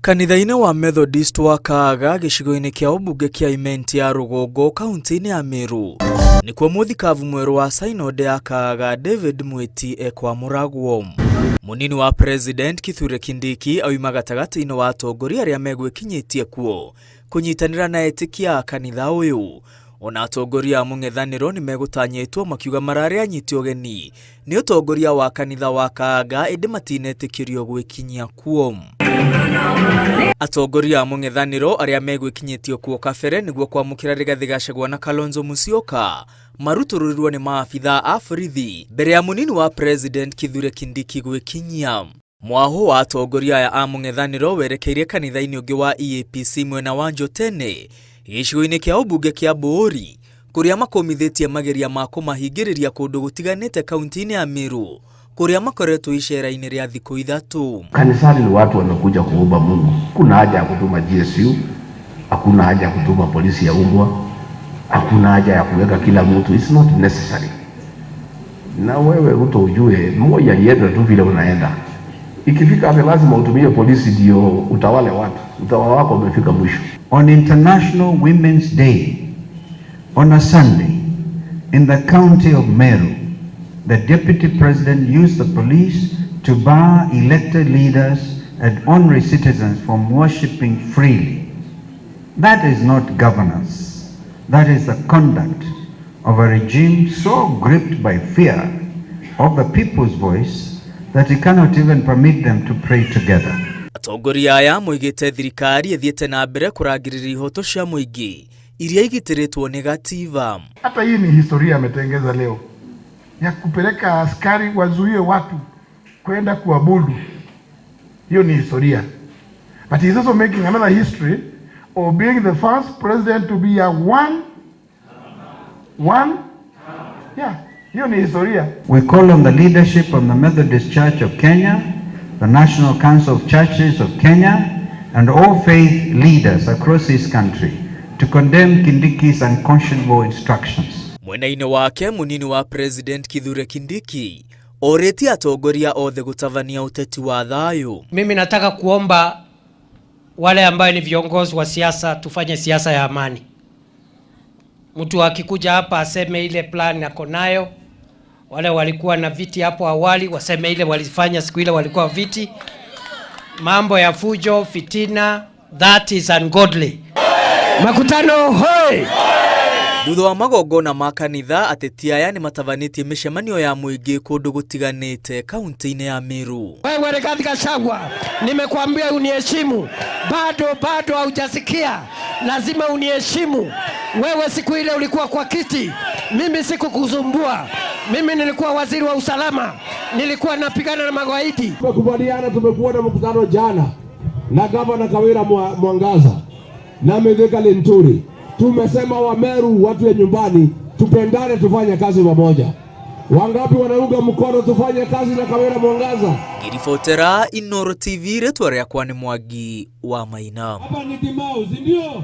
Kanitha-inĩ wa Methodist wa Kaga gĩcigo-inĩ kĩa ũmbunge kĩa Imenti ya Rũgongo kaunti-inĩ ya Meru nĩkuo mũthikabu mwerũ wa Synod ya Kaga David Mwiti ekwamũragwo. Mũnini wa President Kithure Kindiki auma gatagatĩ-inĩ wa atongoria arĩa megwĩkinyĩtie kuo kũnyitanĩra na etĩkia a kanitha ũyũ. Ona atongoria a mũng'ethanĩro nĩ megũtanyĩtwo makiuga mararĩ anyiti ũgeni nĩ ũtongoria wa kanitha wa Kaga ĩndĩ matinetĩkĩrio gwĩkinyia kuo. Atongoria a mũng'ethanĩro arĩa megwĩkinyĩtio kuo kabere nĩguo kwamũkĩra Rigathĩ Gachagua na Kalonzo Musyoka marutũrũrirwo nĩ maabithaa a borithi mbere ya mũnini wa President Kithure Kindiki gwĩkinyia. Mwaho wa atongoria aya a mũng'ethanĩro werekeire kanitha-inĩ ũngĩ wa EAPC mwena wa Njotene gĩcigo-inĩ kĩa ũmbunge kĩa Bũri kũrĩa makomithĩtie mageria ma kũmahingĩrĩria kũndũ gũtiganĩte kaunti-inĩ ya Meru kũrĩa makoretwo icera-inĩ rĩa thikũ ithatũ. Kanisani ni watu wamekuja kuomba Mungu. Kuna haja ya kutuma GSU, hakuna haja ya kutuma polisi ya umbwa, hakuna haja ya kuweka kila mtu. It's not necessary. Na wewe ujue mmoja yenda tu vile unaenda. Ikifika hapo lazima utumie polisi ndio utawale watu. Utawala wako umefika mwisho. On International Women's Day, on a Sunday, in the county of Meru, the Deputy President used the police to bar elected leaders and honorary citizens from worshipping freely. That is not governance. That is the conduct of a regime so gripped by fear of the people's voice that it cannot even permit them to pray together. Atongoria aya moigĩte thirikari ĩthiĩte na mbere kũrangĩrĩria ihoto cia mũingĩ iria igitĩrĩtwo nĩ gatiba. Hata hii ni historia ametengeza leo ya kupeleka askari wazuie watu kwenda kuabudu. Hiyo ni historia. But he is also making another history of being the first president to be a one. Yeah, hiyo ni historia. We call on the leadership of the Methodist Church of Kenya, the National Council of Churches of Kenya, and all faith leaders across this country to condemn Kindiki's unconscionable instructions. Mwena-inĩ wake mũnini wa President Kithure Kindiki orĩtie atongoria othe gũtabania ũteti wa thayũ. Mimi nataka kuomba wale ambao ni viongozi wa siasa tufanye siasa ya amani. Mtu akikuja hapa aseme ile plan yako nayo. Wale walikuwa na viti hapo awali waseme ile walifanya siku ile walikuwa viti. Mambo ya fujo, fitina, that is ungodly. Makutano hoi! Thutha wa magongona ma kanitha ateti aya nĩ matabanĩtie mĩcemanio ya mũingĩ kũndũ gũtiganĩte kaunti-inĩ ya Meru. Wewe Rigathĩ Gachagua, nimekuambia uniheshimu. Bado haujasikia. Lazima uniheshimu. Wewe siku ile ulikuwa kwa kiti. Mimi sikukuzumbua. Mimi nilikuwa waziri wa usalama. Nilikuwa napigana na magaidi. Tumekubaliana, tumekuwa na mkutano jana na Gavana Kawira Mwangaza na Mithika Linturi. Tumesema Wameru, watu ya nyumbani, tupendane, tufanye kazi pamoja. Wangapi wanaunga mkono tufanye kazi na Kawira Mwangaza? Ngiribotera Inooro TV, rĩtwa rĩakwa nĩ Mwangi wa Maina. Hapa ni Dimau, ndio?